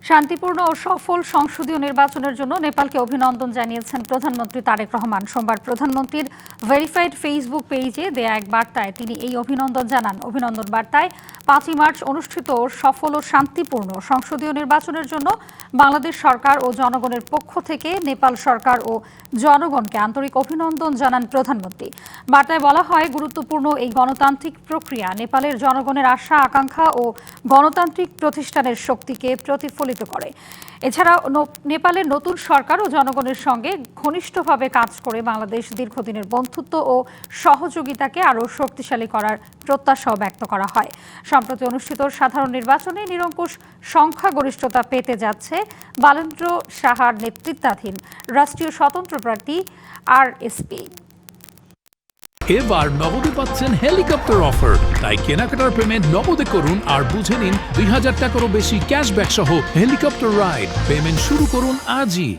শান্তিপূর্ণ ও সফল সংসদীয় নির্বাচনের জন্য নেপালকে অভিনন্দন জানিয়েছেন প্রধানমন্ত্রী তারেক রহমান। সোমবার প্রধানমন্ত্রীর ভেরিফাইড ফেসবুক পেজে দেয়া এক বার্তায় তিনি এই অভিনন্দন জানান। অভিনন্দন বার্তায় 5ই মার্চ অনুষ্ঠিত সফল ও শান্তিপূর্ণ সংসদীয় নির্বাচনের জন্য বাংলাদেশ সরকার ও জনগণের পক্ষ থেকে নেপাল সরকার ও জনগণকে আন্তরিক অভিনন্দন জানান প্রধানমন্ত্রী। বার্তায় বলা হয়, গুরুত্বপূর্ণ এই গণতান্ত্রিক প্রক্রিয়া নেপালের জনগণের আশা আকাঙ্ক্ষা ও গণতান্ত্রিক প্রতিষ্ঠানের শক্তিকে প্রতিফলিত করে। এছাড়াও নেপালের নতুন সরকার ও জনগণের সঙ্গে ঘনিষ্ঠভাবে কাজ করে বাংলাদেশ দীর্ঘদিনের বন্ধুত্ব ও সহযোগিতাকে আরও শক্তিশালী করার প্রত্যাশাও ব্যক্ত করা হয়। সম্প্রতি অনুষ্ঠিত সাধারণ নির্বাচনে নিরঙ্কুশ সংখ্যাগরিষ্ঠতা পেতে যাচ্ছে বালেন্দ্র সাহার নেতৃত্বাধীন রাষ্ট্রীয় স্বতন্ত্র প্রার্থী আরএসপি। এবার নগদে পাচ্ছেন হেলিকপ্টার অফার, তাই কেনাকাটার পেমেন্ট নগদে করুন আর বুঝে নিন 2000 টাকারও বেশি ক্যাশব্যাক সহ হেলিকপ্টার রাইড। পেমেন্ট শুরু করুন আজই।